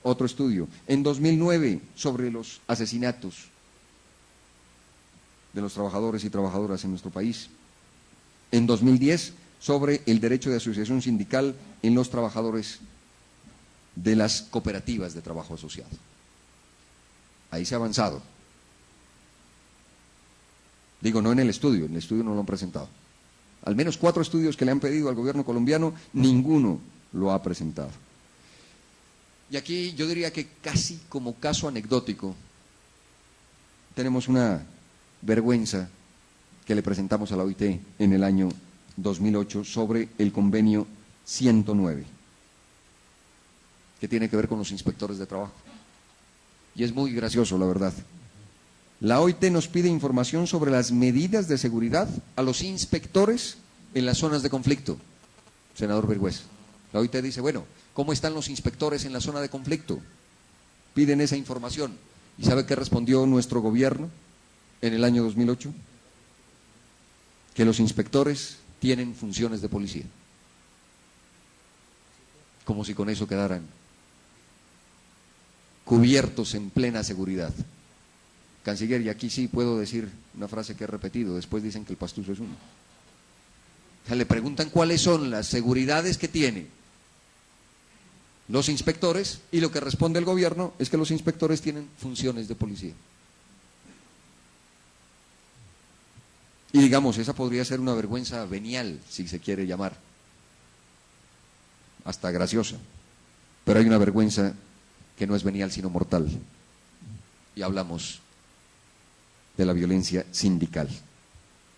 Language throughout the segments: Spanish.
otro estudio. En 2009, sobre los asesinatos de los trabajadores y trabajadoras en nuestro país. En 2010, sobre el derecho de asociación sindical en los trabajadores de las cooperativas de trabajo asociado. Ahí se ha avanzado. Digo, no en el estudio no lo han presentado. Al menos 4 estudios que le han pedido al gobierno colombiano, ninguno lo ha presentado. Y aquí yo diría que casi como caso anecdótico, tenemos una vergüenza que le presentamos a la OIT en el año 2008 sobre el convenio 109, que tiene que ver con los inspectores de trabajo. Y es muy gracioso, la verdad. La OIT nos pide información sobre las medidas de seguridad a los inspectores en las zonas de conflicto. Senador Bergüez, la OIT dice, bueno, ¿cómo están los inspectores en la zona de conflicto? Piden esa información. ¿Y sabe qué respondió nuestro gobierno en el año 2008? Que los inspectores tienen funciones de policía. Como si con eso quedaran cubiertos en plena seguridad. Canciller, y aquí sí puedo decir una frase que he repetido, después dicen que el pastuso es uno. O sea, le preguntan cuáles son las seguridades que tienen los inspectores y lo que responde el gobierno es que los inspectores tienen funciones de policía. Y digamos, esa podría ser una vergüenza venial, si se quiere llamar, hasta graciosa, pero hay una vergüenza que no es venial sino mortal, y hablamos de la violencia sindical.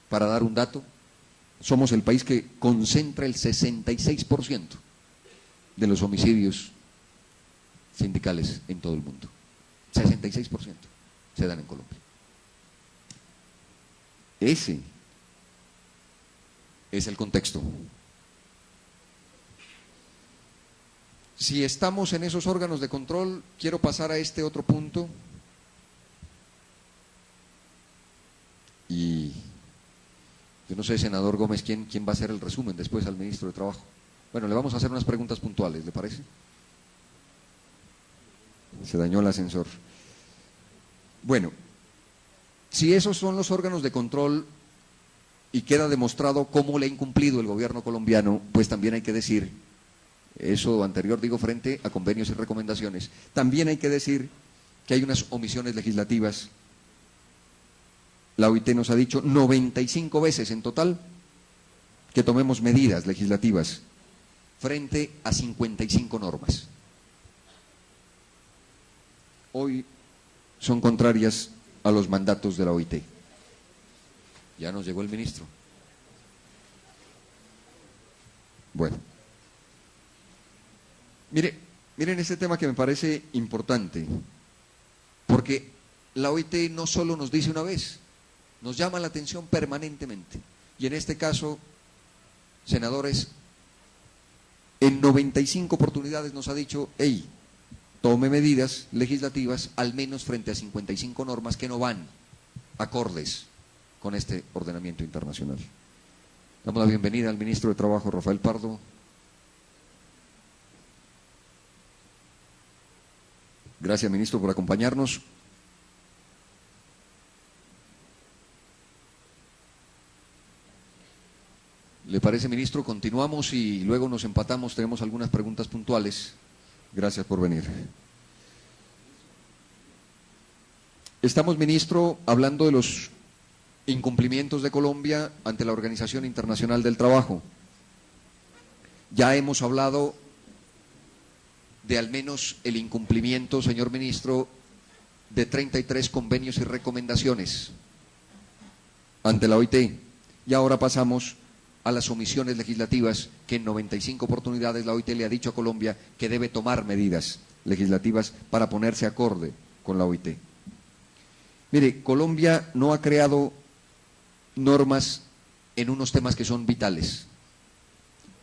Para dar un dato, somos el país que concentra el 66% de los homicidios sindicales en todo el mundo. 66% se dan en Colombia. Ese es el contexto. Si estamos en esos órganos de control, quiero pasar a este otro punto. Y yo no sé, senador Gómez, ¿quién va a hacer el resumen después al ministro de Trabajo? Bueno, le vamos a hacer unas preguntas puntuales, ¿le parece? Se dañó el ascensor. Bueno, si esos son los órganos de control y queda demostrado cómo le ha incumplido el gobierno colombiano, pues también hay que decir, eso anterior digo frente a convenios y recomendaciones, también hay que decir que hay unas omisiones legislativas. La OIT nos ha dicho 95 veces en total que tomemos medidas legislativas frente a 55 normas. Hoy son contrarias a los mandatos de la OIT. Ya nos llegó el ministro. Bueno. Miren este tema que me parece importante, porque la OIT no solo nos dice una vez, nos llama la atención permanentemente. Y en este caso, senadores, en 95 oportunidades nos ha dicho, hey, tome medidas legislativas al menos frente a 55 normas que no van acordes con este ordenamiento internacional. Damos la bienvenida al ministro de Trabajo, Rafael Pardo. Gracias, ministro, por acompañarnos. ¿Le parece, ministro? Continuamos y luego nos empatamos. Tenemos algunas preguntas puntuales. Gracias por venir. Estamos, ministro, hablando de los incumplimientos de Colombia ante la Organización Internacional del Trabajo. Ya hemos hablado de al menos el incumplimiento, señor ministro, de 33 convenios y recomendaciones ante la OIT. Y ahora pasamos a las omisiones legislativas que en 95 oportunidades la OIT le ha dicho a Colombia que debe tomar medidas legislativas para ponerse acorde con la OIT. Mire, Colombia no ha creado normas en unos temas que son vitales.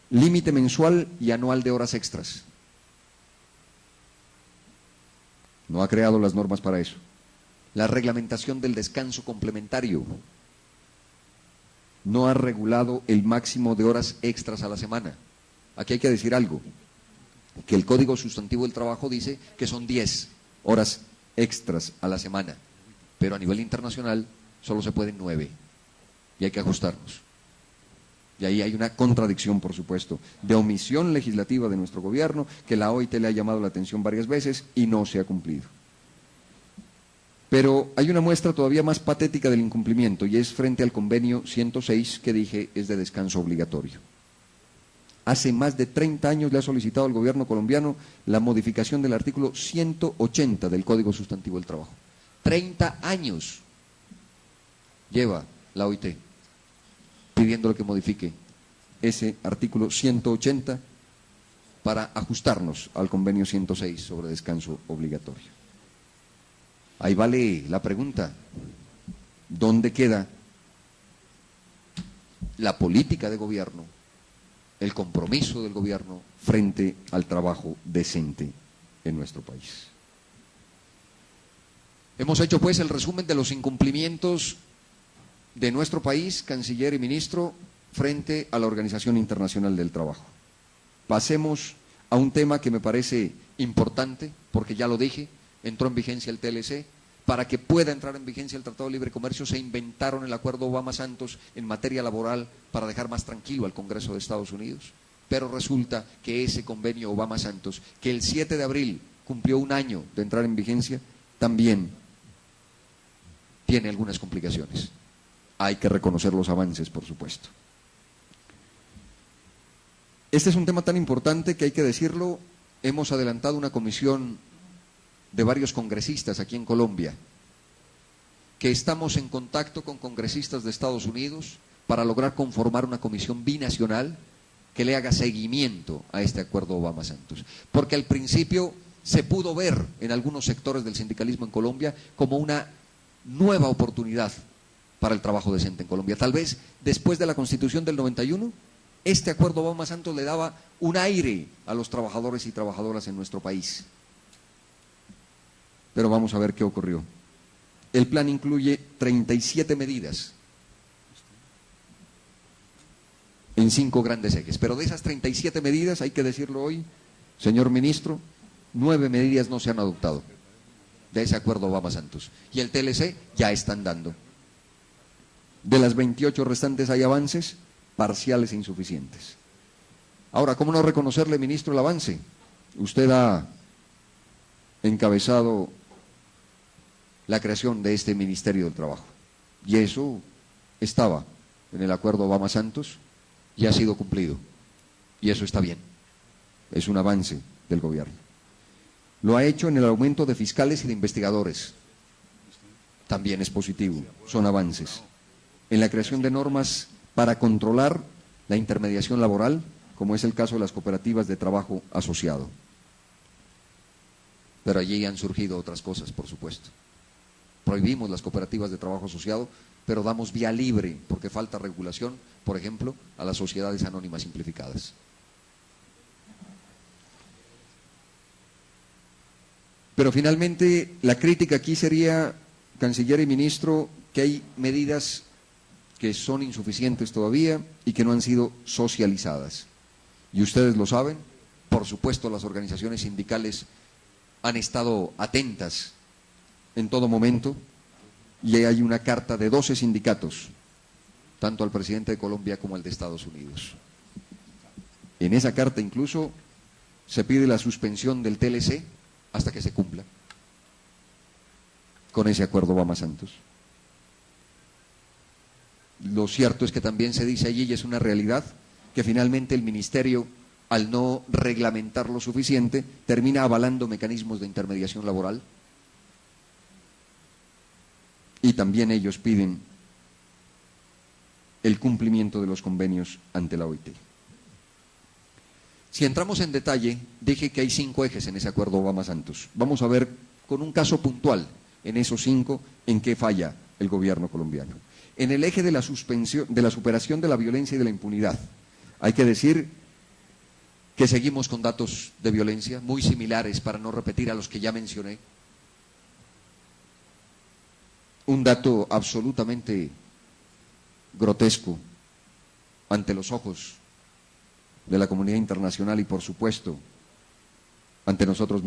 Límite mensual y anual de horas extras. No ha creado las normas para eso. La reglamentación del descanso complementario. No ha regulado el máximo de horas extras a la semana. Aquí hay que decir algo. que el Código Sustantivo del Trabajo dice que son 10 horas extras a la semana, pero a nivel internacional solo se pueden 9 y hay que ajustarnos. Y ahí hay una contradicción, por supuesto, de omisión legislativa de nuestro gobierno, que la OIT le ha llamado la atención varias veces y no se ha cumplido. Pero hay una muestra todavía más patética del incumplimiento y es frente al convenio 106 que dije es de descanso obligatorio. Hace más de 30 años le ha solicitado al gobierno colombiano la modificación del artículo 180 del Código Sustantivo del Trabajo. 30 años lleva la OIT pidiéndole que modifique ese artículo 180 para ajustarnos al convenio 106 sobre descanso obligatorio. Ahí vale la pregunta, ¿dónde queda la política de gobierno, el compromiso del gobierno frente al trabajo decente en nuestro país? Hemos hecho pues el resumen de los incumplimientos de nuestro país, canciller y ministro, frente a la Organización Internacional del Trabajo. Pasemos a un tema que me parece importante, porque ya lo dije, entró en vigencia el TLC. Para que pueda entrar en vigencia el Tratado de Libre Comercio se inventaron el acuerdo Obama-Santos en materia laboral para dejar más tranquilo al Congreso de Estados Unidos. Pero resulta que ese convenio Obama-Santos, que el 7 de abril cumplió un año de entrar en vigencia, también tiene algunas complicaciones. Hay que reconocer los avances, por supuesto. Este es un tema tan importante que hay que decirlo. Hemos adelantado una comisión de varios congresistas aquí en Colombia, que estamos en contacto con congresistas de Estados Unidos para lograr conformar una comisión binacional que le haga seguimiento a este acuerdo Obama-Santos. Porque al principio se pudo ver en algunos sectores del sindicalismo en Colombia como una nueva oportunidad para el trabajo decente en Colombia. Tal vez después de la Constitución del 91, este acuerdo Obama-Santos le daba un aire a los trabajadores y trabajadoras en nuestro país. Pero vamos a ver qué ocurrió. El plan incluye 37 medidas en 5 grandes ejes. Pero de esas 37 medidas, hay que decirlo hoy, señor ministro, 9 medidas no se han adoptado de ese acuerdo Obama-Santos. Y el TLC ya están dando. De las 28 restantes hay avances parciales e insuficientes. Ahora, ¿cómo no reconocerle, ministro, el avance? Usted ha encabezado la creación de este Ministerio del Trabajo. Y eso estaba en el acuerdo Obama-Santos y ha sido cumplido. Y eso está bien. Es un avance del gobierno. Lo ha hecho en el aumento de fiscales y de investigadores. También es positivo. Son avances. En la creación de normas para controlar la intermediación laboral, como es el caso de las cooperativas de trabajo asociado. Pero allí han surgido otras cosas, por supuesto. Prohibimos las cooperativas de trabajo asociado, pero damos vía libre, porque falta regulación, por ejemplo, a las sociedades anónimas simplificadas. Pero finalmente, la crítica aquí sería, canciller y ministro, que hay medidas que son insuficientes todavía y que no han sido socializadas. Y ustedes lo saben, por supuesto las organizaciones sindicales han estado atentas en todo momento, y hay una carta de 12 sindicatos, tanto al presidente de Colombia como al de Estados Unidos. En esa carta incluso se pide la suspensión del TLC hasta que se cumpla con ese acuerdo Obama-Santos. Lo cierto es que también se dice allí, y es una realidad, que finalmente el Ministerio, al no reglamentar lo suficiente, termina avalando mecanismos de intermediación laboral. Y también ellos piden el cumplimiento de los convenios ante la OIT. Si entramos en detalle, dije que hay 5 ejes en ese acuerdo Obama-Santos. Vamos a ver con un caso puntual en esos 5 en qué falla el gobierno colombiano. En el eje de la suspensión, de la superación de la violencia y de la impunidad, hay que decir que seguimos con datos de violencia muy similares, para no repetir a los que ya mencioné. Un dato absolutamente grotesco ante los ojos de la comunidad internacional y, por supuesto, ante nosotros mismos.